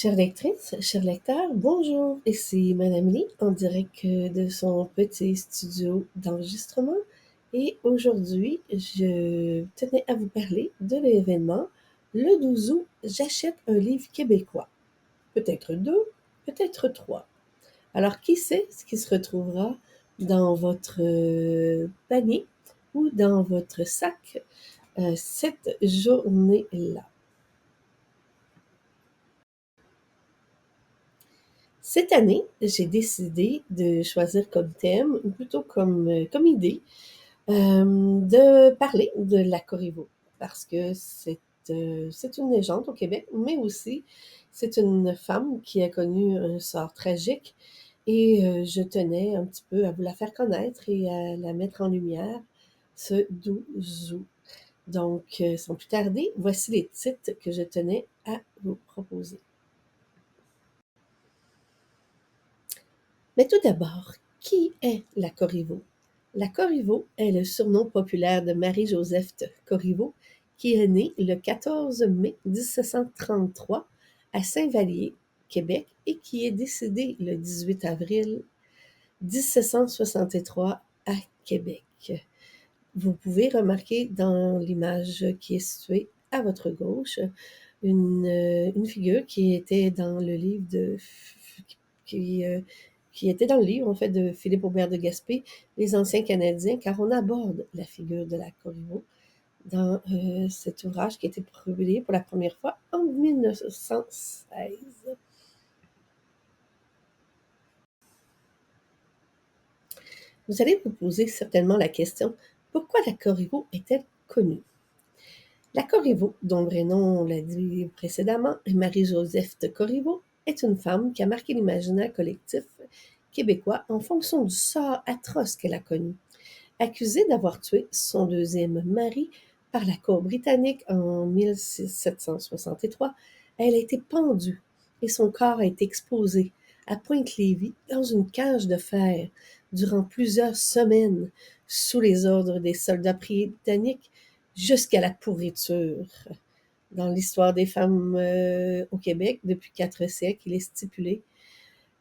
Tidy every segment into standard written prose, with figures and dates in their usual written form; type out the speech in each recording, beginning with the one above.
Chères lectrices, chers lecteurs, bonjour, ici Madame Lee en direct de son petit studio d'enregistrement et aujourd'hui je tenais à vous parler de l'événement le 12 août, j'achète un livre québécois, peut-être deux, peut-être trois. Alors qui sait ce qui se retrouvera dans votre panier ou dans votre sac cette journée-là. Cette année, j'ai décidé de choisir comme thème, ou plutôt comme idée, de parler de la Corriveau, parce que c'est une légende au Québec, mais aussi c'est une femme qui a connu un sort tragique et je tenais un petit peu à vous la faire connaître et à la mettre en lumière ce 12 août. Donc, sans plus tarder, voici les titres que je tenais à vous proposer. Mais tout d'abord, qui est la Corriveau? La Corriveau est le surnom populaire de Marie-Joseph Corriveau, qui est née le 14 mai 1733 à Saint-Vallier, Québec, et qui est décédée le 18 avril 1763 à Québec. Vous pouvez remarquer dans l'image qui est située à votre gauche une figure qui était dans le livre qui, euh, qui était dans le livre en fait de Philippe Aubert de Gaspé, Les Anciens Canadiens, car on aborde la figure de la Corriveau dans cet ouvrage qui a été publié pour la première fois en 1916. Vous allez vous poser certainement la question, pourquoi la Corriveau est-elle connue? La Corriveau, dont le vrai nom, on l'a dit précédemment, est Marie-Joseph de Corriveau, est une femme qui a marqué l'imaginaire collectif québécois en fonction du sort atroce qu'elle a connu. Accusée d'avoir tué son deuxième mari par la cour britannique en 1763, elle a été pendue et son corps a été exposé à Pointe-Lévis dans une cage de fer durant plusieurs semaines sous les ordres des soldats britanniques jusqu'à la pourriture. Dans l'histoire des femmes au Québec, depuis 4 siècles, il est stipulé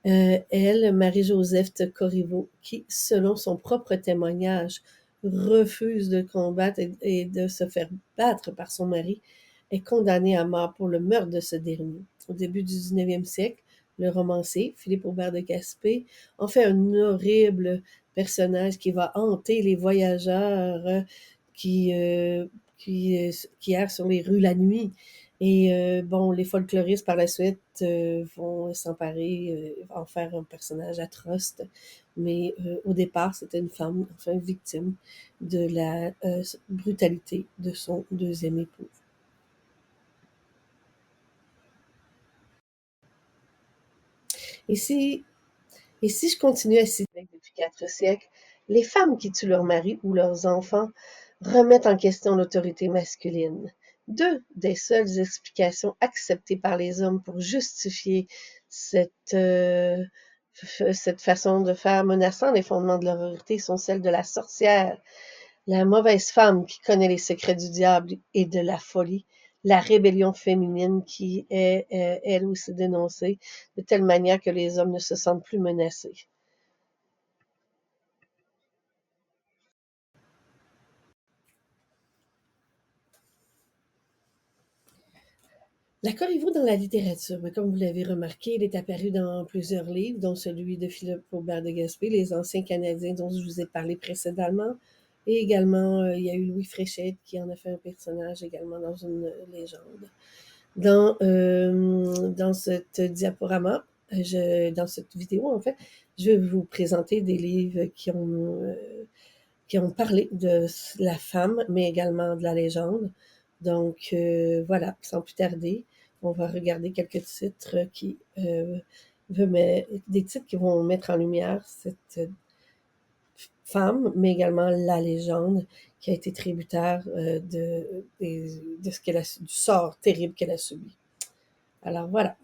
elle, Marie-Joseph de Corriveau, qui, selon son propre témoignage, refuse de combattre et de se faire battre par son mari, est condamnée à mort pour le meurtre de ce dernier. Au début du 19e siècle, le romancier Philippe Aubert de Gaspé en fait un horrible personnage qui va hanter les voyageurs qui, euh, qui errent sur les rues la nuit. Et bon, les folkloristes par la suite vont s'emparer, en faire un personnage atroce. Mais au départ, c'était une femme, enfin victime de la brutalité de son deuxième époux. Et si, et si je continue à citer depuis 4 siècles, les femmes qui tuent leurs maris ou leurs enfants remettent en question l'autorité masculine. Deux des seules explications acceptées par les hommes pour justifier cette façon de faire menaçant les fondements de leur autorité sont celles de la sorcière, la mauvaise femme qui connaît les secrets du diable et de la folie, la rébellion féminine qui est, elle aussi dénoncée de telle manière que les hommes ne se sentent plus menacés. La Corriveau dans la littérature, mais comme vous l'avez remarqué, elle est apparue dans plusieurs livres, dont celui de Philippe Aubert de Gaspé, Les Anciens Canadiens, dont je vous ai parlé précédemment. Et également, il y a eu Louis Fréchette qui en a fait un personnage également dans une légende. Dans cette diaporama, dans cette vidéo, en fait, je vais vous présenter des livres qui ont parlé de la femme, mais également de la légende. Donc, voilà, sans plus tarder, on va regarder quelques titres des titres qui vont mettre en lumière cette femme, mais également la légende qui a été tributaire de ce du sort terrible qu'elle a subi. Alors voilà.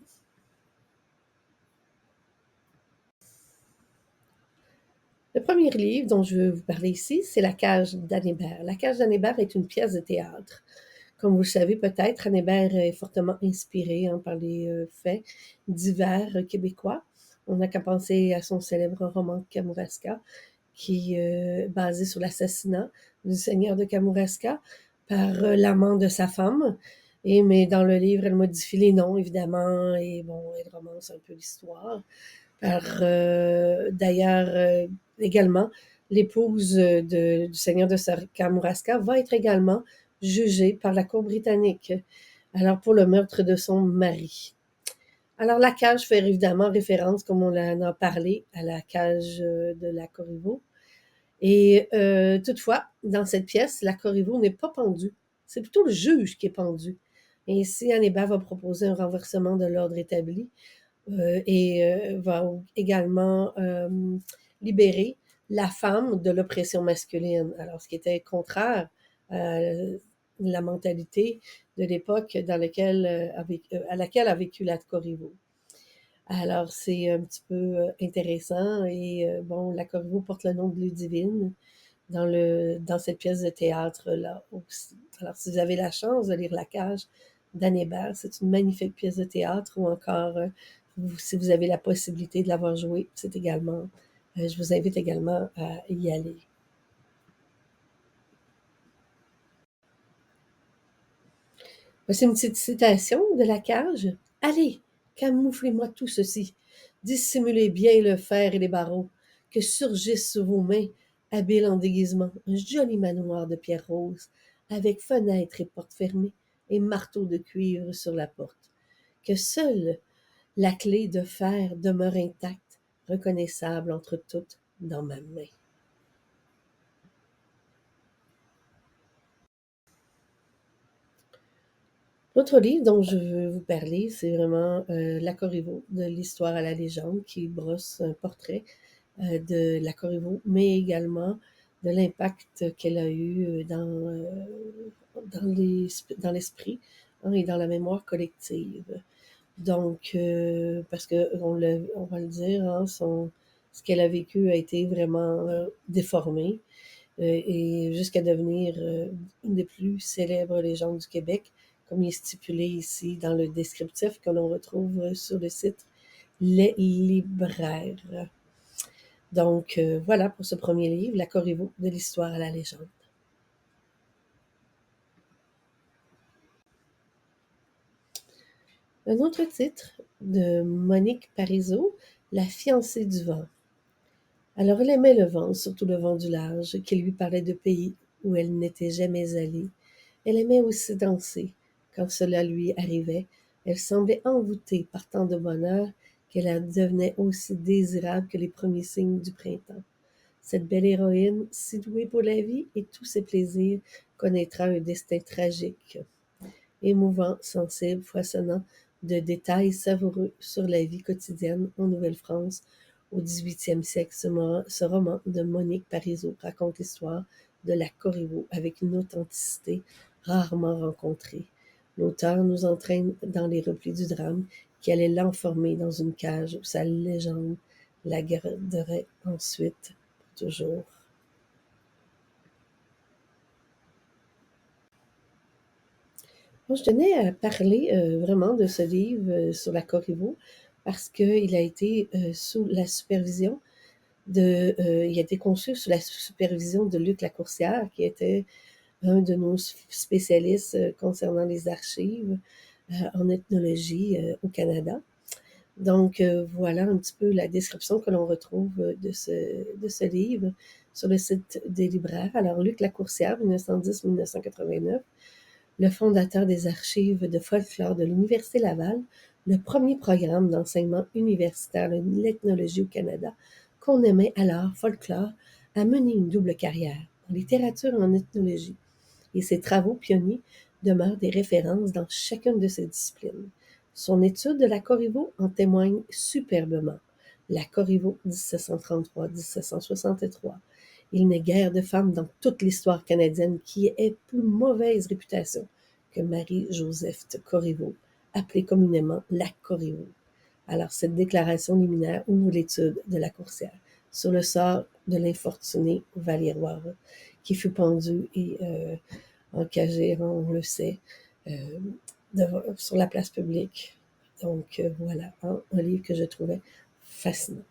Le premier livre dont je veux vous parler ici, c'est La cage d'Anébert. La cage d'Anébert est une pièce de théâtre Comme vous le savez peut-être, Anne Hébert est fortement inspirée par les faits divers québécois. On n'a qu'à penser à son célèbre roman Kamouraska, qui est basé sur l'assassinat du seigneur de Kamouraska par l'amant de sa femme. Mais dans le livre, elle modifie les noms, évidemment, et bon, elle romance un peu l'histoire. D'ailleurs, également, l'épouse du seigneur de Kamouraska va être également jugée par la cour britannique, alors pour le meurtre de son mari. Alors la cage fait évidemment référence, comme on en a parlé, à la cage de la Corriveau. Et toutefois, dans cette pièce, la Corriveau n'est pas pendue. C'est plutôt le juge qui est pendu. Et ici, Anne Hébert va proposer un renversement de l'ordre établi et va également libérer la femme de l'oppression masculine. Alors, ce qui était contraire à la mentalité de l'époque à laquelle a vécu la Corriveau. Alors, c'est un petit peu intéressant. Et bon, la Corriveau porte le nom de Ludivine dans cette pièce de théâtre-là aussi. Alors, si vous avez la chance de lire La Cage d'Anne Hébert, c'est une magnifique pièce de théâtre, ou encore, si vous avez la possibilité de l'avoir jouée, je vous invite également à y aller. Voici une petite citation de La Cage. Allez, camouflez-moi tout ceci. Dissimulez bien le fer et les barreaux, que surgisse sous vos mains, habile en déguisement, un joli manoir de pierre rose, avec fenêtres et portes fermées, et marteau de cuivre sur la porte. Que seule la clé de fer demeure intacte, reconnaissable entre toutes dans ma main. L'autre livre dont je veux vous parler, c'est vraiment La Corriveau, de l'histoire à la légende, qui brosse un portrait de la Corriveau, mais également de l'impact qu'elle a eu dans l'esprit et dans la mémoire collective. Donc, parce que on va le dire, ce qu'elle a vécu a été vraiment déformé et jusqu'à devenir une des plus célèbres légendes du Québec, comme il est stipulé ici dans le descriptif que l'on retrouve sur le site Les Libraires. Donc, voilà pour ce premier livre, La Corriveau, de l'histoire à la légende. Un autre titre de Monique Parizeau, La fiancée du vent. Alors elle aimait le vent, surtout le vent du large, qui lui parlait de pays où elle n'était jamais allée. Elle aimait aussi danser. Quand cela lui arrivait, elle semblait envoûtée par tant de bonheur qu'elle en devenait aussi désirable que les premiers signes du printemps. Cette belle héroïne, si douée pour la vie et tous ses plaisirs, connaîtra un destin tragique, émouvant, sensible, foisonnant de détails savoureux sur la vie quotidienne en Nouvelle-France au XVIIIe siècle. Ce roman de Monique Parizeau raconte l'histoire de la Corriveau avec une authenticité rarement rencontrée. L'auteur nous entraîne dans les replis du drame qui allait l'enfermer dans une cage où sa légende la garderait ensuite pour toujours. Moi, je tenais à parler vraiment de ce livre sur la Corriveau parce qu'il a été sous la supervision il a été conçu sous la supervision de Luc Lacourcière, qui était un de nos spécialistes concernant les archives en ethnologie au Canada. Donc, voilà un petit peu la description que l'on retrouve de ce livre sur le site des libraires. Alors, Luc Lacourcière, 1910-1989, le fondateur des archives de folklore de l'Université Laval, le premier programme d'enseignement universitaire de l'ethnologie au Canada, qu'on aimait alors folklore, a mené une double carrière en littérature et en ethnologie, et ses travaux pionniers demeurent des références dans chacune de ces disciplines. Son étude de la Corriveau en témoigne superbement. La Corriveau 1733-1763. Il n'est guère de femme dans toute l'histoire canadienne qui ait plus mauvaise réputation que Marie-Joseph de Corriveau, appelée communément la Corriveau. Alors, cette déclaration liminaire ouvre l'étude de la Coursière sur le sort de l'infortuné Valieroire, qui fut pendu et encagé, on le sait, euh, sur la place publique. Donc voilà, un livre que je trouvais fascinant.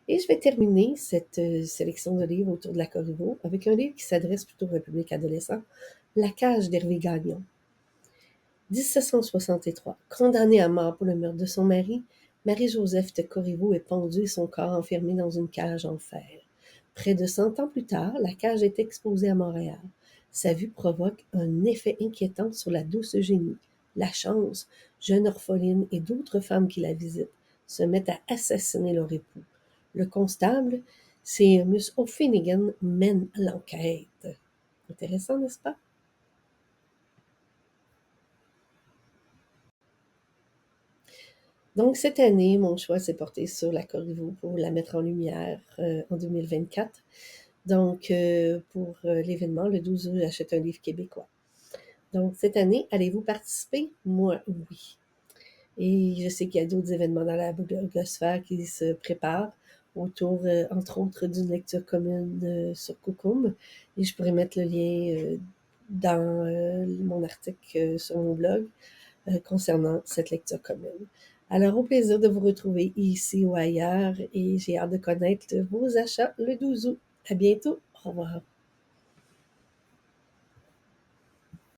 Et je vais terminer cette sélection de livres autour de la Corriveau avec un livre qui s'adresse plutôt au public adolescent, La cage d'Hervé Gagnon. 1763. Condamnée à mort pour le meurtre de son mari, Marie-Joseph de Corriveau est pendue et son corps enfermé dans une cage en fer. Près de 100 ans plus tard, la cage est exposée à Montréal. Sa vue provoque un effet inquiétant sur la douce Eugénie. La Chance, jeune orpheline, et d'autres femmes qui la visitent se mettent à assassiner leur époux. Le constable, Seamus O'Finnigan, mène l'enquête. Intéressant, n'est-ce pas? Donc cette année, mon choix s'est porté sur la Corriveau pour la mettre en lumière en 2024. Donc pour l'événement, le 12 août, j'achète un livre québécois. Donc cette année, allez-vous participer? Moi, oui. Et je sais qu'il y a d'autres événements dans la blogosphère qui se préparent autour, entre autres, d'une lecture commune sur Cocum. Et je pourrais mettre le lien dans mon article sur mon blog concernant cette lecture commune. Alors, au plaisir de vous retrouver ici ou ailleurs et j'ai hâte de connaître vos achats le 12 août. À bientôt. Au revoir.